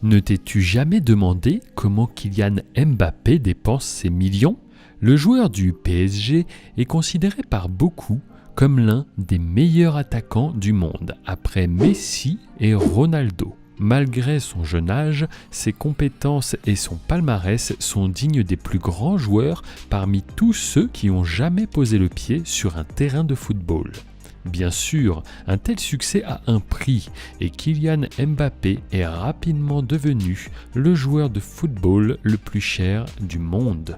Ne t'es-tu jamais demandé comment Kylian Mbappé dépense ses millions ? Le joueur du PSG est considéré par beaucoup comme l'un des meilleurs attaquants du monde, après Messi et Ronaldo. Malgré son jeune âge, ses compétences et son palmarès sont dignes des plus grands joueurs parmi tous ceux qui ont jamais posé le pied sur un terrain de football. Bien sûr, un tel succès a un prix et Kylian Mbappé est rapidement devenu le joueur de football le plus cher du monde,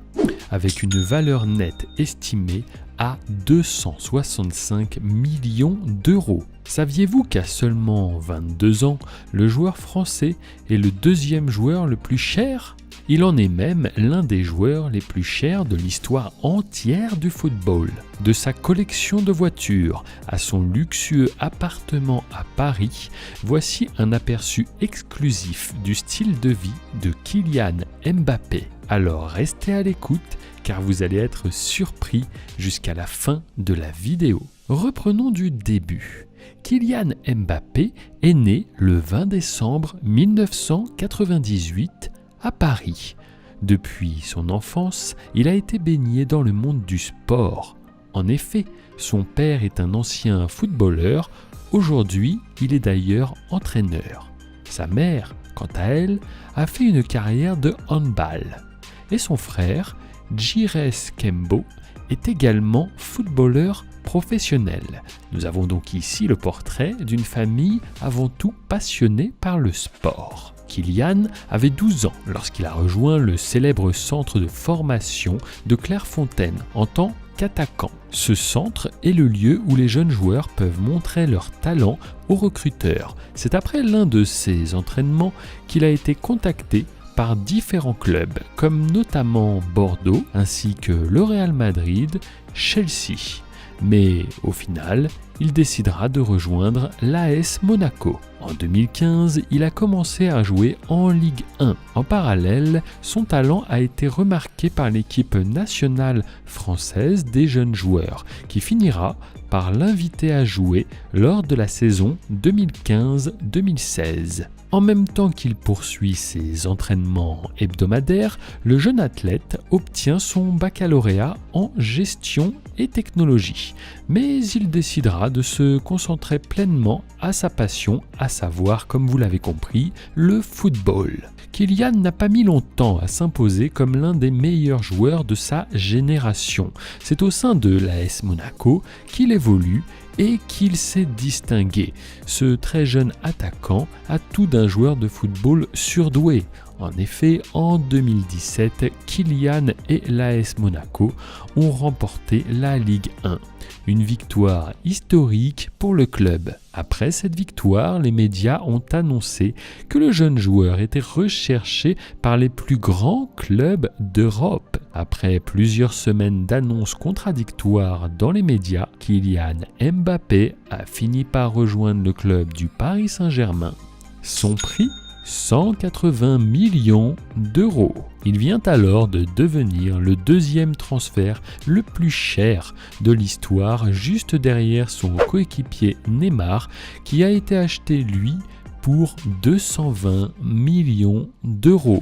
avec une valeur nette estimée à 265 millions d'euros. Saviez-vous qu'à seulement 22 ans, le joueur français est le deuxième joueur le plus cher ? Il en est même l'un des joueurs les plus chers de l'histoire entière du football. De sa collection de voitures à son luxueux appartement à Paris, voici un aperçu exclusif du style de vie de Kylian Mbappé. Alors restez à l'écoute car vous allez être surpris jusqu'à la fin de la vidéo. Reprenons du début. Kylian Mbappé est né le 20 décembre 1998 à Paris. Depuis son enfance, il a été baigné dans le monde du sport. En effet, son père est un ancien footballeur. Aujourd'hui, il est d'ailleurs entraîneur. Sa mère, quant à elle, a fait une carrière de handball. Et son frère, Jires Kembo, est également footballeur professionnel. Nous avons donc ici le portrait d'une famille avant tout passionnée par le sport. Kylian avait 12 ans lorsqu'il a rejoint le célèbre centre de formation de Clairefontaine en tant qu'attaquant. Ce centre est le lieu où les jeunes joueurs peuvent montrer leur talent aux recruteurs. C'est après l'un de ces entraînements qu'il a été contacté par différents clubs, comme notamment Bordeaux, ainsi que le Real Madrid, Chelsea. Mais au final, il décidera de rejoindre l'AS Monaco. En 2015, il a commencé à jouer en Ligue 1. En parallèle, son talent a été remarqué par l'équipe nationale française des jeunes joueurs, qui finira par l'inviter à jouer lors de la saison 2015-2016. En même temps qu'il poursuit ses entraînements hebdomadaires, le jeune athlète obtient son baccalauréat en gestion et technologie. Mais il décidera de se concentrer pleinement à sa passion, à savoir, comme vous l'avez compris, le football. Kylian n'a pas mis longtemps à s'imposer comme l'un des meilleurs joueurs de sa génération. C'est au sein de l'AS Monaco qu'il évolue et qu'il s'est distingué. Ce très jeune attaquant a tout d'un joueur de football surdoué. En effet, en 2017, Kylian et l'AS Monaco ont remporté la Ligue 1. Une victoire historique pour le club. Après cette victoire, les médias ont annoncé que le jeune joueur était recherché par les plus grands clubs d'Europe. Après plusieurs semaines d'annonces contradictoires dans les médias, Kylian Mbappé a fini par rejoindre le club du Paris Saint-Germain. Son prix ? 180 millions d'euros. Il vient alors de devenir le deuxième transfert le plus cher de l'histoire, juste derrière son coéquipier Neymar, qui a été acheté lui pour 220 millions d'euros.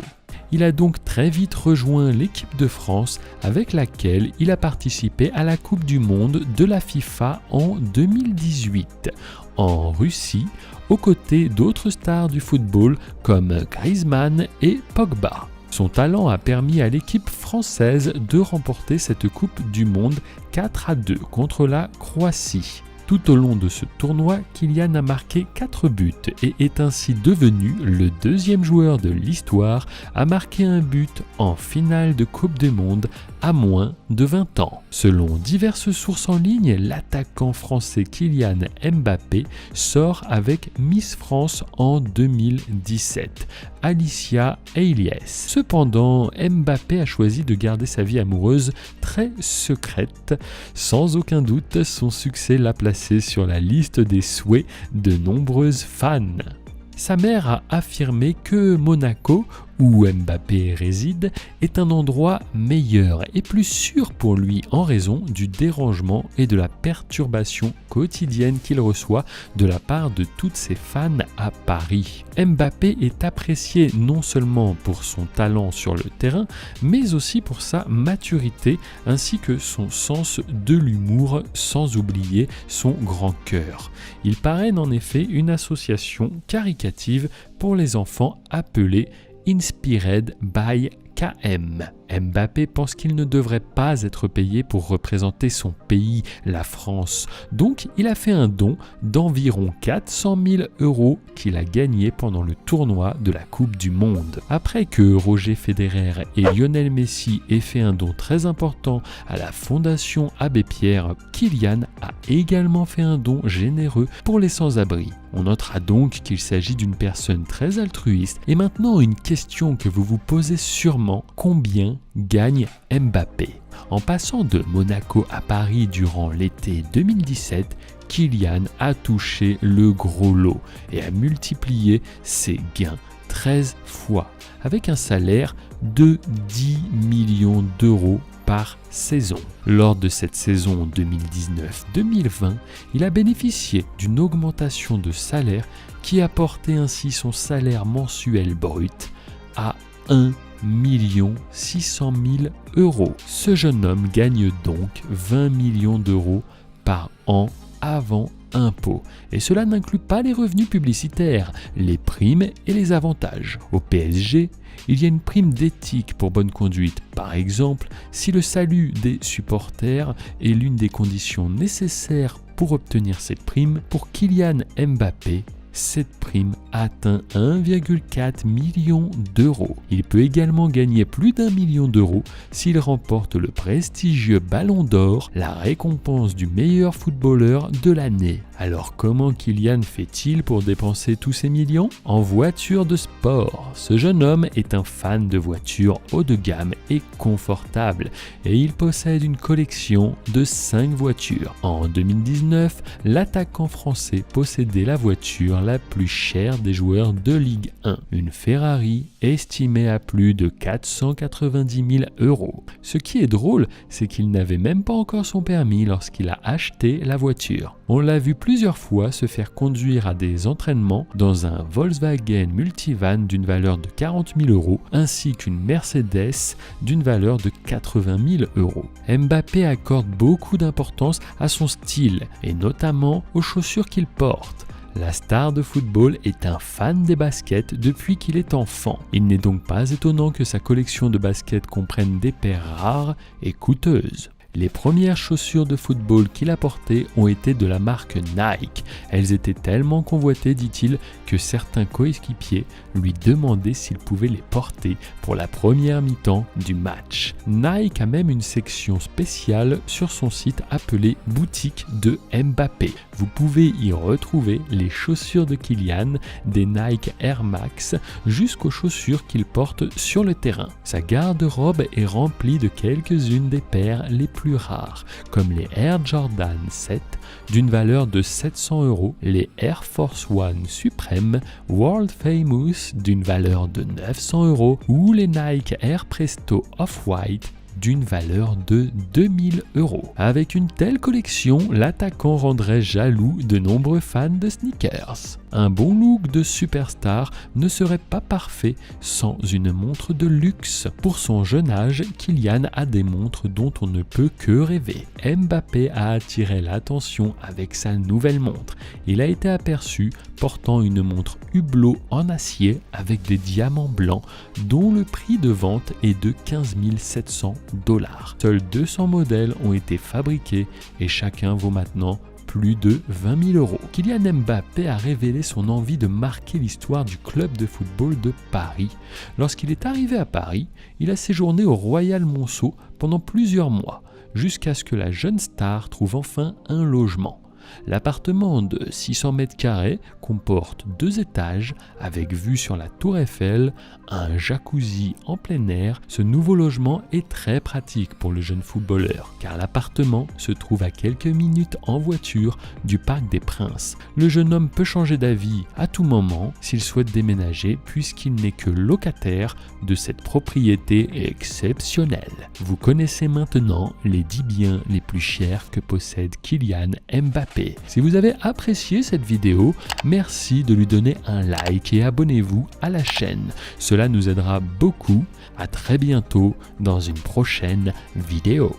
Il a donc très vite rejoint l'équipe de France avec laquelle il a participé à la Coupe du Monde de la FIFA en 2018 en Russie, aux côtés d'autres stars du football comme Griezmann et Pogba. Son talent a permis à l'équipe française de remporter cette Coupe du Monde 4-2 contre la Croatie. Tout au long de ce tournoi, Kylian a marqué 4 buts et est ainsi devenu le deuxième joueur de l'histoire à marquer un but en finale de Coupe du Monde à moins de 20 ans. Selon diverses sources en ligne, l'attaquant français Kylian Mbappé sort avec Miss France en 2017, Alicia Eliès. Cependant, Mbappé a choisi de garder sa vie amoureuse très secrète. Sans aucun doute, son succès l'a placé sur la liste des souhaits de nombreuses fans. Sa mère a affirmé que Monaco où Mbappé réside est un endroit meilleur et plus sûr pour lui en raison du dérangement et de la perturbation quotidienne qu'il reçoit de la part de toutes ses fans à Paris. Mbappé est apprécié non seulement pour son talent sur le terrain, mais aussi pour sa maturité ainsi que son sens de l'humour, sans oublier son grand cœur. Il parraine en effet une association caricative pour les enfants appelée Inspired by KM. Mbappé pense qu'il ne devrait pas être payé pour représenter son pays, la France. Donc il a fait un don d'environ 400 000 € qu'il a gagné pendant le tournoi de la Coupe du Monde. Après que Roger Federer et Lionel Messi aient fait un don très important à la Fondation Abbé Pierre, Kylian a également fait un don généreux pour les sans-abri. On notera donc qu'il s'agit d'une personne très altruiste. Et maintenant, une question que vous vous posez sûrement, combien gagne Mbappé? En passant de Monaco à Paris durant l'été 2017, Kylian a touché le gros lot et a multiplié ses gains 13 fois, avec un salaire de 10 millions d'euros par saison. Lors de cette saison 2019-2020, il a bénéficié d'une augmentation de salaire qui a porté ainsi son salaire mensuel brut à 1 600 000 €. Ce jeune homme gagne donc 20 millions d'euros par an avant impôt. Et cela n'inclut pas les revenus publicitaires, les primes et les avantages. Au PSG, il y a une prime d'éthique pour bonne conduite. Par exemple, si le salut des supporters est l'une des conditions nécessaires pour obtenir cette prime, pour Kylian Mbappé, cette prime atteint 1,4 million d'euros. Il peut également gagner plus d'1 million d'euros s'il remporte le prestigieux Ballon d'Or, la récompense du meilleur footballeur de l'année. Alors comment Kylian fait-il pour dépenser tous ces millions? En voiture de sport. Ce jeune homme est un fan de voitures haut de gamme et confortables et il possède une collection de 5 voitures. En 2019, l'attaquant français possédait la voiture la plus chère des joueurs de Ligue 1, une Ferrari estimée à plus de 490 000 €. Ce qui est drôle, c'est qu'il n'avait même pas encore son permis lorsqu'il a acheté la voiture. On l'a vu plusieurs fois se faire conduire à des entraînements dans un Volkswagen Multivan d'une valeur de 40 000 € ainsi qu'une Mercedes d'une valeur de 80 000 €. Mbappé accorde beaucoup d'importance à son style et notamment aux chaussures qu'il porte. La star de football est un fan des baskets depuis qu'il est enfant. Il n'est donc pas étonnant que sa collection de baskets comprenne des paires rares et coûteuses. Les premières chaussures de football qu'il a portées ont été de la marque Nike. Elles étaient tellement convoitées, dit-il, que certains coéquipiers lui demandaient s'il pouvait les porter pour la première mi-temps du match. Nike a même une section spéciale sur son site appelée Boutique de Mbappé. Vous pouvez y retrouver les chaussures de Kylian, des Nike Air Max, jusqu'aux chaussures qu'il porte sur le terrain. Sa garde-robe est remplie de quelques-unes des paires les plus rares, comme les Air Jordan 7 d'une valeur de 700 €, les Air Force One Supreme World Famous d'une valeur de 900 € ou les Nike Air Presto Off-White d'une valeur de 2000 €. Avec une telle collection, l'attaquant rendrait jaloux de nombreux fans de sneakers. Un bon look de superstar ne serait pas parfait sans une montre de luxe. Pour son jeune âge, Kylian a des montres dont on ne peut que rêver. Mbappé a attiré l'attention avec sa nouvelle montre. Il a été aperçu portant une montre Hublot en acier avec des diamants blancs dont le prix de vente est de 15 700 $. Seuls 200 modèles ont été fabriqués et chacun vaut maintenant plus de 20 000 €. Kylian Mbappé a révélé son envie de marquer l'histoire du club de football de Paris. Lorsqu'il est arrivé à Paris, il a séjourné au Royal Monceau pendant plusieurs mois, jusqu'à ce que la jeune star trouve enfin un logement. L'appartement de 600 mètres carrés comporte 2 étages avec vue sur la Tour Eiffel, un jacuzzi en plein air. Ce nouveau logement est très pratique pour le jeune footballeur car l'appartement se trouve à quelques minutes en voiture du Parc des Princes. Le jeune homme peut changer d'avis à tout moment s'il souhaite déménager puisqu'il n'est que locataire de cette propriété exceptionnelle. Vous connaissez maintenant les 10 biens les plus chers que possède Kylian Mbappé. Si vous avez apprécié cette vidéo, merci de lui donner un like et abonnez-vous à la chaîne. Cela nous aidera beaucoup. À très bientôt dans une prochaine vidéo.